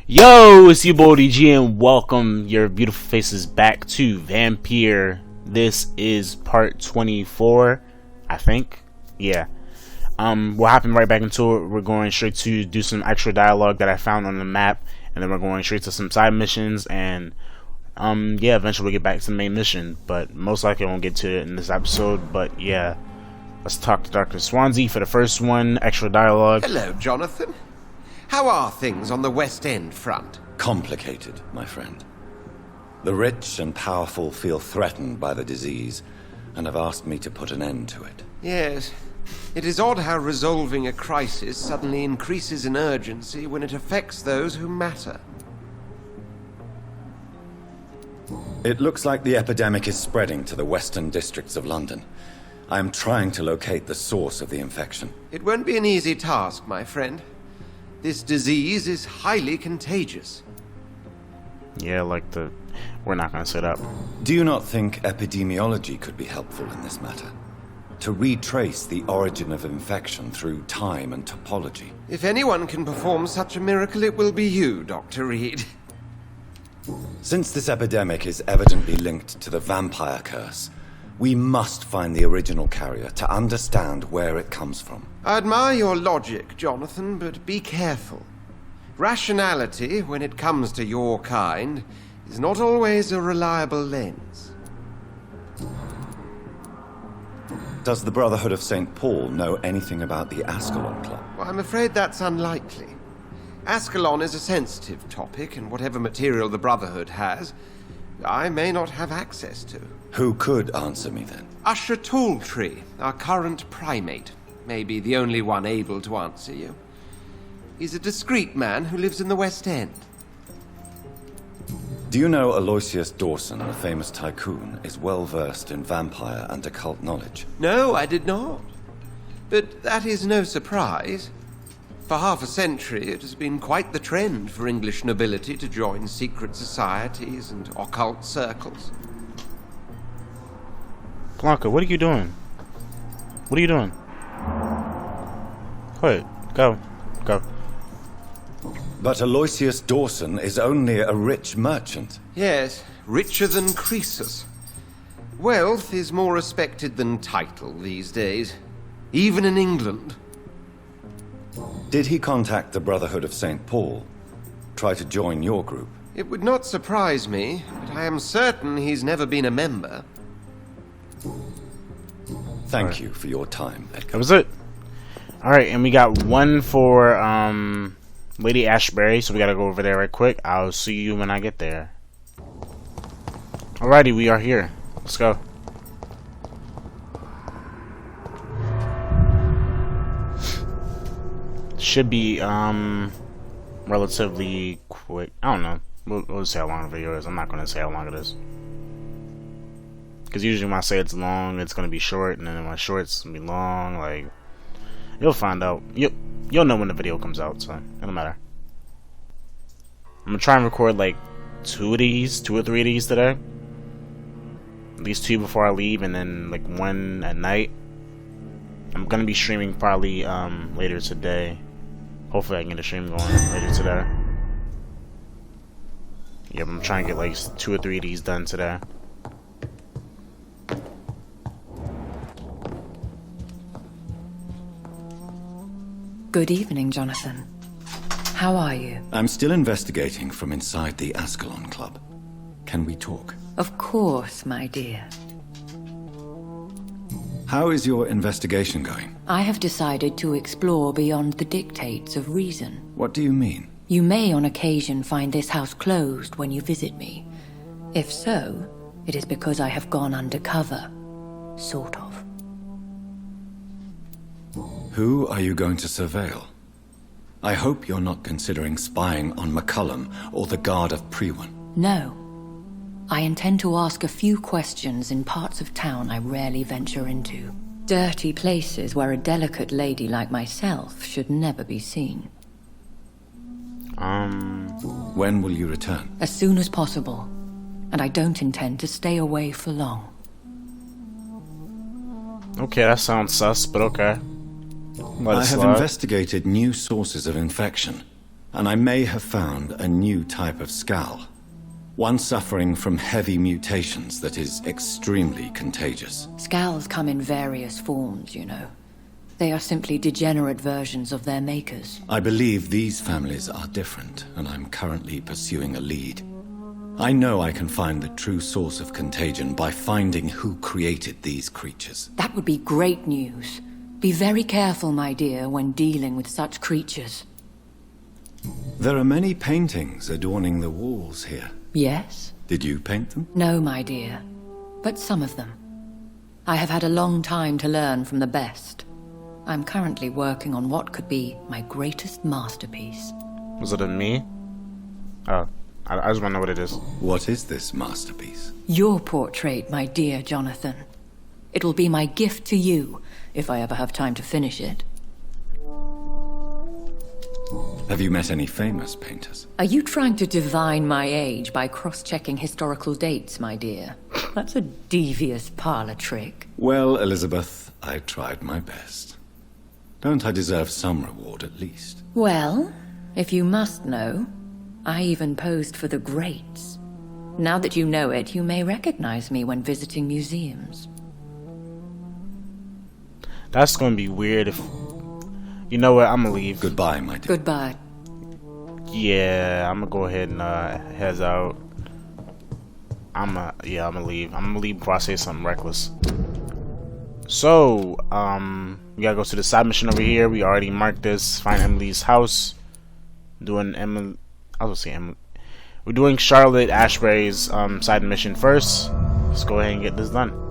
Yo, it's your boy DG and welcome your beautiful faces back to Vampyr. This is part 24, I think. Yeah. We're hopping right back into it. We're going straight to do some extra dialogue that I found on the map, and then we're going straight to some side missions, and yeah, eventually we'll get back to the main mission, but most likely I won't get to it in this episode. But yeah, let's talk to Dr. Swansea for the first one, extra dialogue. Hello, Jonathan. How are things on the West End front? Complicated, my friend. The rich and powerful feel threatened by the disease and have asked me to put an end to it. Yes. It is odd how resolving a crisis suddenly increases in urgency when it affects those who matter. It looks like the epidemic is spreading to the western districts of London. I am trying to locate the source of the infection. It won't be an easy task, my friend. This disease is highly contagious. Yeah, we're not gonna sit up. Do you not think epidemiology could be helpful in this matter? To retrace the origin of infection through time and topology? If anyone can perform such a miracle, it will be you, Dr. Reed. Since this epidemic is evidently linked to the vampire curse, we must find the original carrier to understand where it comes from. I admire your logic, Jonathan, but be careful. Rationality, when it comes to your kind, is not always a reliable lens. Does the Brotherhood of St. Paul know anything about the Ascalon Club? Well, I'm afraid that's unlikely. Ascalon is a sensitive topic, and whatever material the Brotherhood has, I may not have access to. Who could answer me then? Usher Talltree, our current primate, may be the only one able to answer you. He's a discreet man who lives in the West End. Do you know Aloysius Dawson, a famous tycoon, is well versed in vampire and occult knowledge? No, I did not. But that is no surprise. For half a century, it has been quite the trend for English nobility to join secret societies and occult circles. Blanca, what are you doing? What are you doing? Quiet. Go. Go. But Aloysius Dawson is only a rich merchant. Yes, richer than Croesus. Wealth is more respected than title these days, even in England. Did he contact the Brotherhood of St. Paul? Try to join your group? It would not surprise me, but I am certain he's never been a member. Thank you for your time, Edgar. That was it. Alright, and we got one for Lady Ashbury, so we gotta go over there right quick. I'll see you when I get there. Alrighty, we are here. Let's go. Should be relatively quick. I don't know. We'll see how long the video is. I'm not gonna say how long it is, because usually when I say it's long, it's gonna be short, and then when it's short, it's gonna be long. Like, you'll find out. You'll know when the video comes out, so it don't matter. I'm gonna try and record like 2 or 3 of these today. At least 2 before I leave, and then like 1 at night. I'm gonna be streaming probably later today. Hopefully I can get a stream going later today. Yep, I'm trying to get like 2 or 3 of these done today. Good evening, Jonathan. How are you? I'm still investigating from inside the Ascalon Club. Can we talk? Of course, my dear. How is your investigation going? I have decided to explore beyond the dictates of reason. What do you mean? You may on occasion find this house closed when you visit me. If so, it is because I have gone undercover. Sort of. Who are you going to surveil? I hope you're not considering spying on McCullum or the Guard of Prewan. No. I intend to ask a few questions in parts of town I rarely venture into. Dirty places where a delicate lady like myself should never be seen. When will you return? As soon as possible. And I don't intend to stay away for long. Okay, that sounds sus, but okay. I have investigated new sources of infection. and I may have found a new type of skull. One suffering from heavy mutations that is extremely contagious. Scowls come in various forms, you know. They are simply degenerate versions of their makers. I believe these families are different, and I'm currently pursuing a lead. I know I can find the true source of contagion by finding who created these creatures. That would be great news. Be very careful, my dear, when dealing with such creatures. There are many paintings adorning the walls here. Yes? Did you paint them? No, my dear. But some of them. I have had a long time to learn from the best. I'm currently working on what could be my greatest masterpiece. Was it in me? Oh, I just want to know what it is. What is this masterpiece? Your portrait, my dear Jonathan. It will be my gift to you, if I ever have time to finish it. Have you met any famous painters? Are you trying to divine my age by cross-checking historical dates, my dear? That's a devious parlor trick. Well, Elizabeth, I tried my best. Don't I deserve some reward at least? Well, if you must know, I even posed for the greats. Now that you know it, you may recognize me when visiting museums. That's gonna be weird if... You know what, I'm gonna leave. Goodbye, my dear. Goodbye. Yeah, I'm gonna go ahead and heads out. I'm gonna leave. I'm gonna leave before I say something reckless. So, we gotta go to the side mission over here. We already marked this. Find Emily's house. Doing Emily... I was gonna say Emily. We're doing Charlotte Ashbury's side mission first. Let's go ahead and get this done.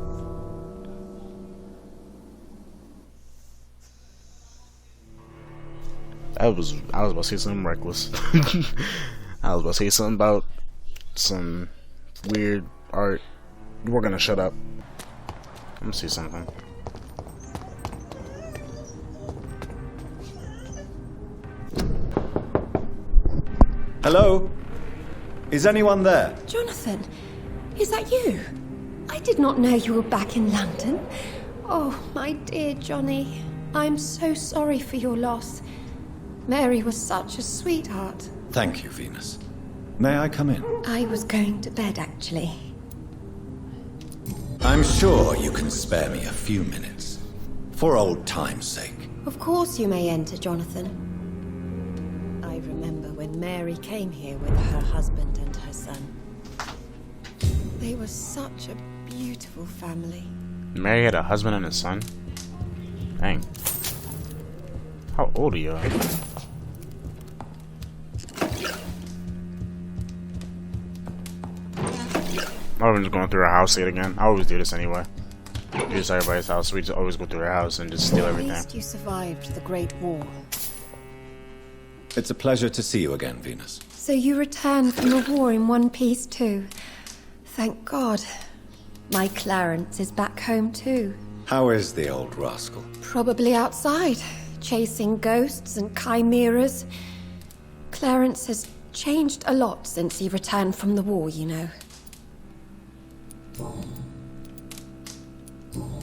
I was about to say something reckless. I was about to say something about some weird art. We're gonna shut up. Let me see something. Hello? Is anyone there? Jonathan, is that you? I did not know you were back in London. Oh, my dear Johnny, I'm so sorry for your loss. Mary was such a sweetheart. Thank you, Venus. May I come in? I was going to bed, actually. I'm sure you can spare me a few minutes. For old time's sake. Of course you may enter, Jonathan. I remember when Mary came here with her husband and her son. They were such a beautiful family. Mary had a husband and a son? Dang. How old are you? I'm just going through her house yet again. I always do this anyway. Do this at everybody's house. We just always go through their house and just steal everything. At least you survived the Great War. It's a pleasure to see you again, Venus. So you returned from the war in one piece too. Thank God. My Clarence is back home too. How is the old rascal? Probably outside, chasing ghosts and chimeras. Clarence has changed a lot since he returned from the war, you know.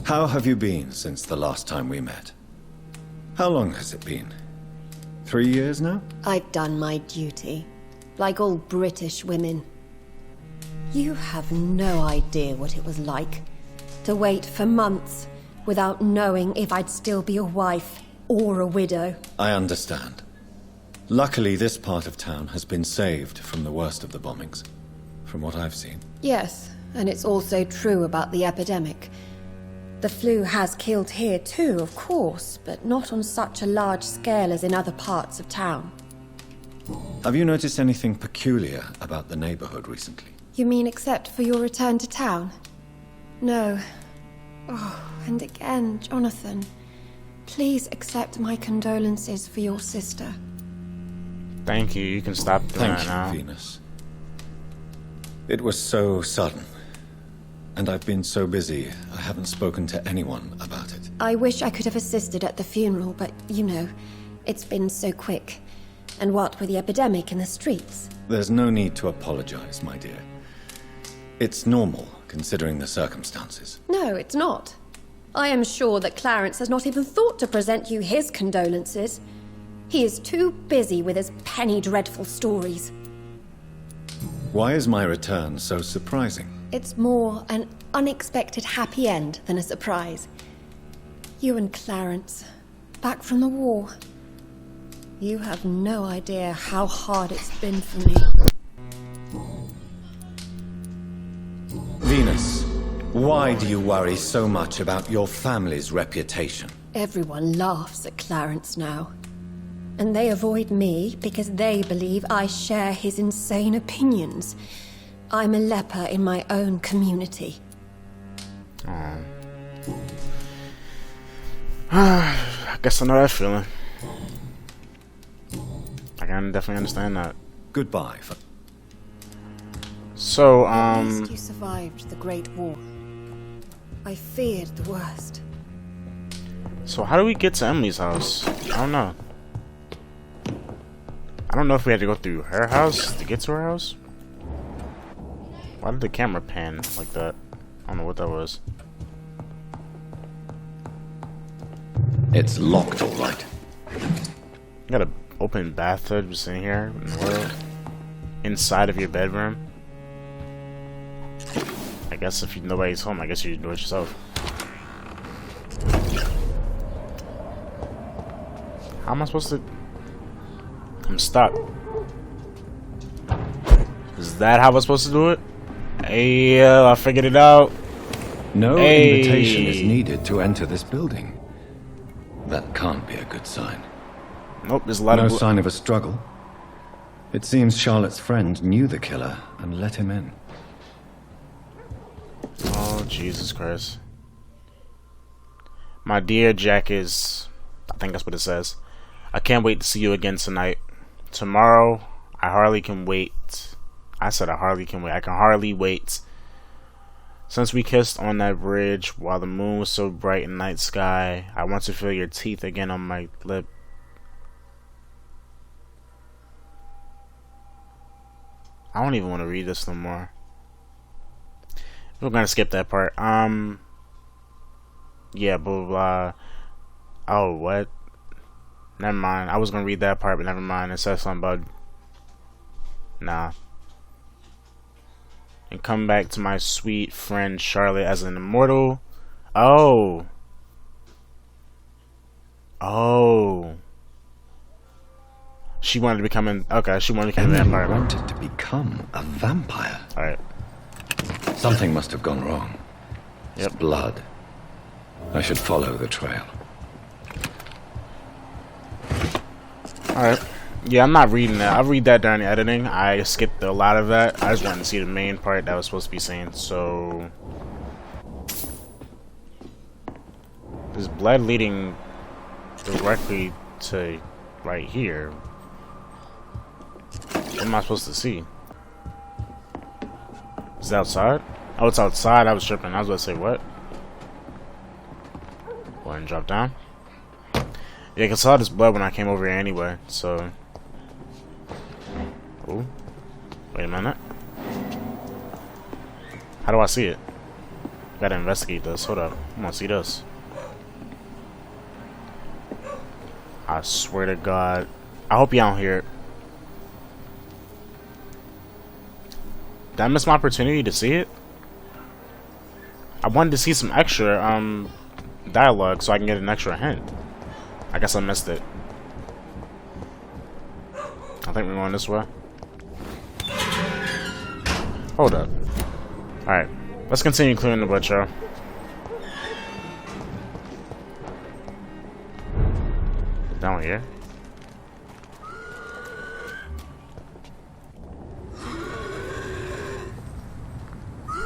How have you been since the last time we met? How long has it been? 3 years now? I've done my duty, like all British women. You have no idea what it was like to wait for months without knowing if I'd still be a wife or a widow. I understand. Luckily, this part of town has been saved from the worst of the bombings, from what I've seen. Yes, and it's also true about the epidemic. The flu has killed here too, of course, but not on such a large scale as in other parts of town. Have you noticed anything peculiar about the neighborhood recently? You mean except for your return to town? No. Oh, and again, Jonathan, please accept my condolences for your sister. Thank you. You can stop doing Thank that now. you, Venus. It was so sudden. And I've been so busy, I haven't spoken to anyone about it. I wish I could have assisted at the funeral, but, you know, it's been so quick. And what with the epidemic in the streets? There's no need to apologize, my dear. It's normal, considering the circumstances. No, it's not. I am sure that Clarence has not even thought to present you his condolences. He is too busy with his penny dreadful stories. Why is my return so surprising? It's more an unexpected happy end than a surprise. You and Clarence, back from the war. You have no idea how hard it's been for me. Venus, why do you worry so much about your family's reputation? Everyone laughs at Clarence now. And they avoid me because they believe I share his insane opinions. I'm a leper in my own community. I guess I know that feeling. I can definitely understand that. Goodbye. So, At least you survived the Great War. I feared the worst. So how do we get to Emily's house? I don't know. I don't know if we had to go through her house to get to her house. Why did the camera pan like that? I don't know what that was. It's locked, all right. You got an open bathtub just in here in the world? Inside of your bedroom? I guess if nobody's home, I guess you do it yourself. How am I supposed to... I'm stuck. Is that how I'm supposed to do it? Hey, I figured it out. No Hey. invitation is needed to enter this building. That can't be a good sign. Nope, there's a lot No of... sign of a struggle. It seems Charlotte's friend knew the killer and let him in. Oh, Jesus Christ. My dear Jack is... I think that's what it says. I can't wait to see you again tonight. Tomorrow, I hardly can wait. I said I hardly can wait. I can hardly wait. Since we kissed on that bridge while the moon was so bright in the night sky, I want to feel your teeth again on my lip. I don't even want to read this no more. We're gonna skip that part. Yeah, blah blah blah. Oh, what? Never mind. I was gonna read that part, but never mind. It says something about... Nah. And come back to my sweet friend Charlotte as an immortal. Oh. Oh. She wanted to become an... Okay, she wanted to become a Emily vampire. wanted to become a vampire. Alright. Something must have gone wrong. Yep. It's blood. I should follow the trail. Alright. Yeah, I'm not reading that. I'll read that during the editing. I skipped a lot of that. I just wanted to see the main part that was supposed to be saying. So... There's blood leading directly to right here. What am I supposed to see? Is it outside? Oh, it's outside. I was tripping. I was about to say, what? Go ahead and drop down. Yeah, 'cause I saw this blood when I came over here anyway, so... Oh. Wait a minute. How do I see it? Gotta investigate this. Hold up. I wanna see this. I swear to God. I hope y'all don't hear it. Did I miss my opportunity to see it? I wanted to see some extra dialogue so I can get an extra hint. I guess I missed it. I think we're going this way. Hold up. Alright. Let's continue clearing the butt, y'all. Down here.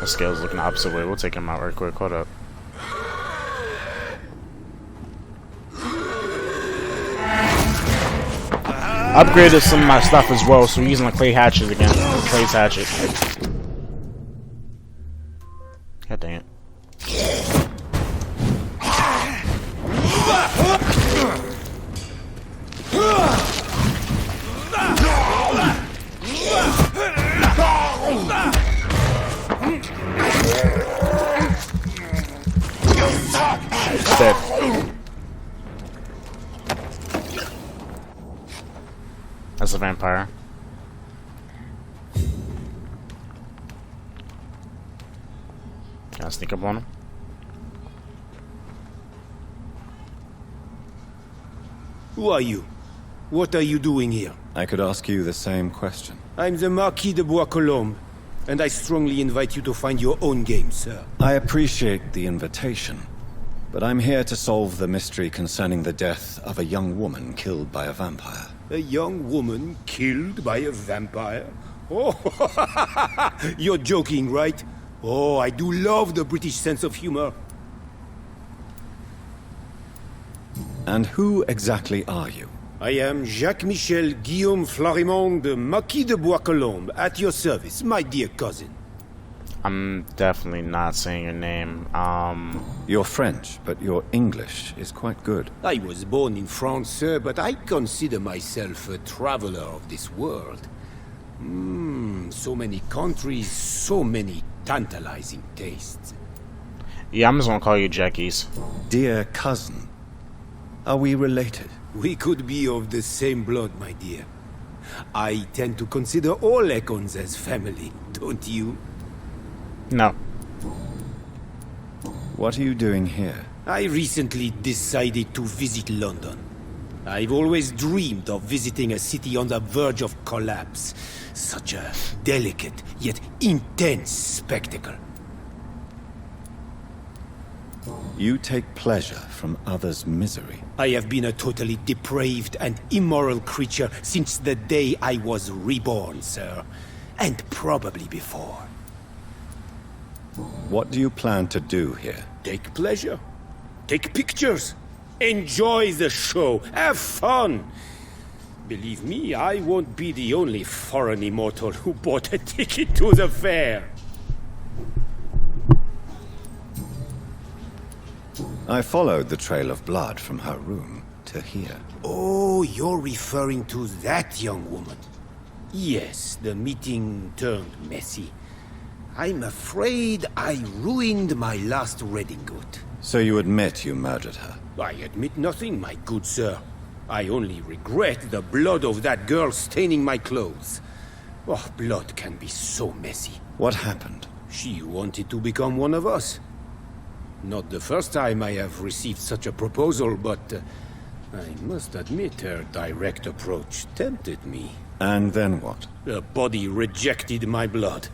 That scale's looking the opposite way. We'll take him out right quick. Hold up. Upgraded some of my stuff as well, so we're using the clay hatchet again. Clay's hatchet. God dang it. Dead. a vampire. Can I sneak up on him? Who are you? What are you doing here? I could ask you the same question. I'm the Marquis de Bois-Colombes, and I strongly invite you to find your own game, sir. I appreciate the invitation, but I'm here to solve the mystery concerning the death of a young woman killed by a vampire. A young woman killed by a vampire? Oh, you're joking, right? Oh, I do love the British sense of humor. And who exactly are you? I am Jacques-Michel Guillaume Florimond de Marquis de Bois-Colombes, at your service, my dear cousin. I'm definitely not saying your name. You're French, but your English is quite good. I was born in France, sir, but I consider myself a traveler of this world. So many countries, so many tantalizing tastes. Yeah, I'm just gonna call you Jackies. Dear cousin, are we related? We could be of the same blood, my dear. I tend to consider all Econs as family, don't you? No. What are you doing here? I recently decided to visit London. I've always dreamed of visiting a city on the verge of collapse. Such a delicate, yet intense spectacle. You take pleasure from others' misery. I have been a totally depraved and immoral creature since the day I was reborn, sir. And probably before. What do you plan to do here? Take pleasure. Take pictures. Enjoy the show. Have fun. Believe me, I won't be the only foreign immortal who bought a ticket to the fair. I followed the trail of blood from her room to here. Oh, you're referring to that young woman. Yes, the meeting turned messy. I'm afraid I ruined my last redingote. So you admit you murdered her? I admit nothing, my good sir. I only regret the blood of that girl staining my clothes. Oh, blood can be so messy. What happened? She wanted to become one of us. Not the first time I have received such a proposal, but I must admit her direct approach tempted me. And then what? The body rejected my blood.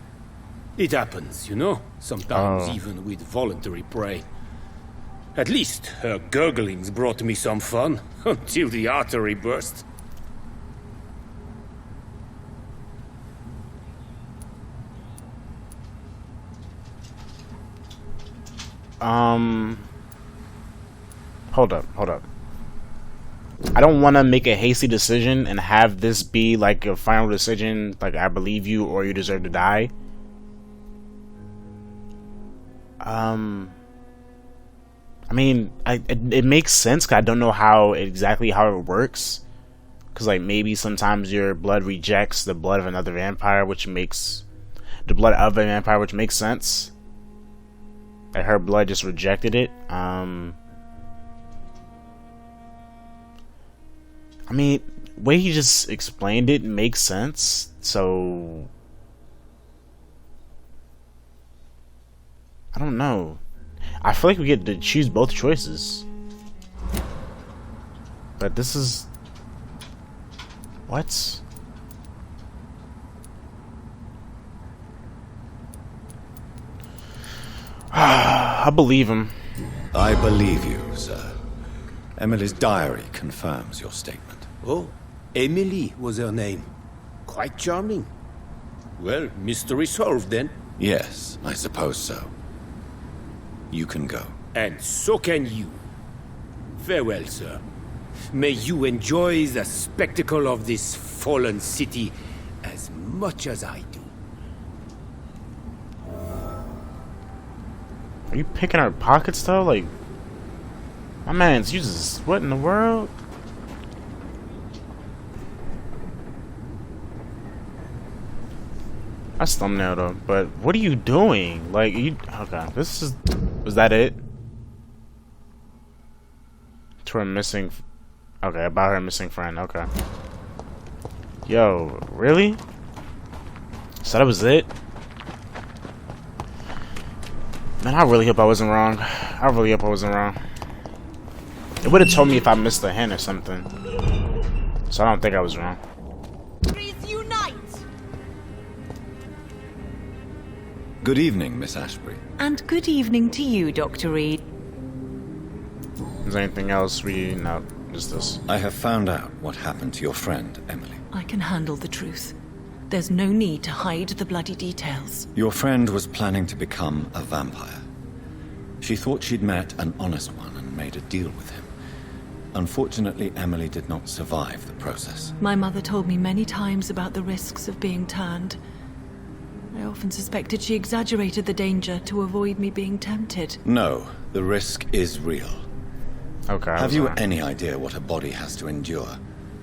It happens, you know, sometimes even with voluntary prey. At least her gurglings brought me some fun, until the artery burst. Hold up. I don't want to make a hasty decision and have this be like a final decision, like I believe you or you deserve to die. I mean, it makes sense, 'cause I don't know exactly how it works. Because, like, maybe sometimes your blood rejects the blood of another vampire, which makes... the blood of a vampire, which makes sense. Like, her blood just rejected it. I mean, the way he just explained it makes sense, so... I don't know. I feel like we get to choose both choices. But this is... what? I believe him. I believe you, sir. Emily's diary confirms your statement. Oh, Emily was her name. Quite charming. Well, mystery solved then. Yes, I suppose so. You can go. And so can you. Farewell, sir. May you enjoy the spectacle of this fallen city as much as I do. Are you picking our pockets though? Like, my man's uses what in the world? That's thumbnail though, but what are you doing? Like, you okay? This is... was that it? To her missing... okay, about her missing friend. Okay. Yo, really? So that was it? Man, I really hope I wasn't wrong. I really hope I wasn't wrong. It would have told me if I missed a hint or something. So I don't think I was wrong. Unite! Good evening, Miss Ashbury. And good evening to you, Dr. Reed. Is there anything else we... No, just this. I have found out what happened to your friend, Emily. I can handle the truth. There's no need to hide the bloody details. Your friend was planning to become a vampire. She thought she'd met an honest one and made a deal with him. Unfortunately, Emily did not survive the process. My mother told me many times about the risks of being turned. I often suspected she exaggerated the danger to avoid me being tempted. No, the risk is real. Okay. Have you any idea what a body has to endure?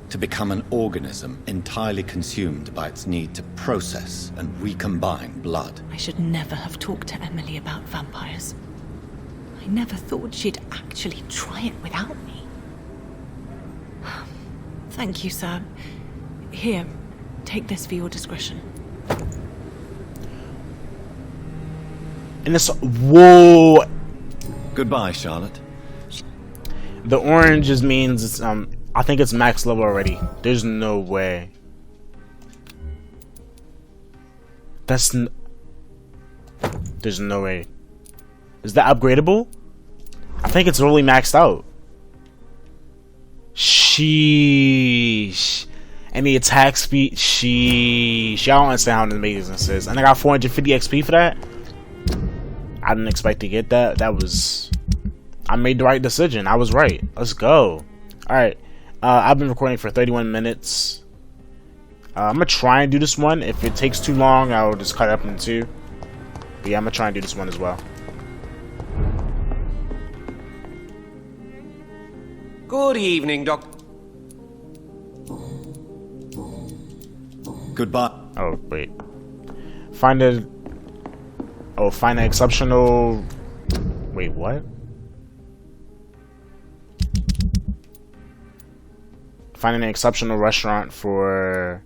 To become an organism entirely consumed by its need to process and recombine blood. I should never have talked to Emily about vampires. I never thought she'd actually try it without me. Thank you, sir. Here, take this for your discretion. And this... Whoa! Goodbye, Charlotte. The orange just means it's, I think it's max level already. There's no way. There's no way. Is that upgradable? I think it's really maxed out. Sheesh. And the attack speed. Sheesh. I don't understand how amazing this is. And I got 450 XP for that. I didn't expect to get that. That was... I made the right decision. I was right. Let's go. Alright. I've been recording for 31 minutes. I'm gonna try and do this one. If it takes too long, I'll just cut it up in two. But yeah, I'm gonna try and do this one as well. Good evening, Doc. Goodbye. Oh, wait. Find an exceptional... Wait, what? Find an exceptional restaurant for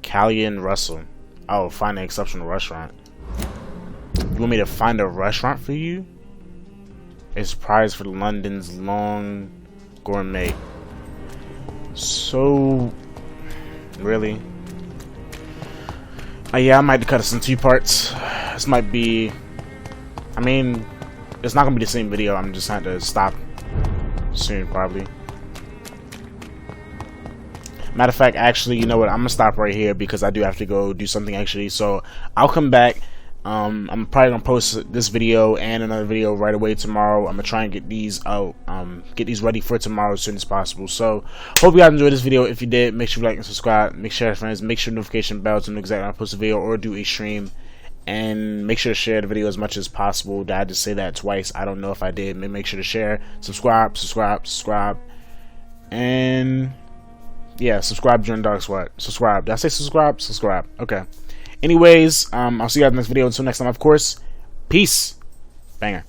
Callie and Russell. Oh, find an exceptional restaurant. You want me to find a restaurant for you? It's prize for London's long gourmet. So, really? Yeah, I might cut this in two parts. This might be... I mean, it's not gonna be the same video. I'm just going to stop soon, probably. Matter of fact, actually, you know what? I'm gonna stop right here because I do have to go do something actually. So I'll come back. I'm probably gonna post this video and another video right away tomorrow. I'm gonna try and get these out, get these ready for tomorrow as soon as possible. So hope you guys enjoyed this video. If you did, make sure you like and subscribe. Make sure friends, make sure notification bell to know exactly when I post a video or do a stream. And make sure to share the video as much as possible. Did I just say that twice? I don't know if I did. Make sure to share, subscribe, and yeah, subscribe, join Dog Squad. Subscribe. Did I say subscribe? Subscribe. Okay. Anyways, I'll see you guys in the next video. Until next time, of course. Peace. Banger.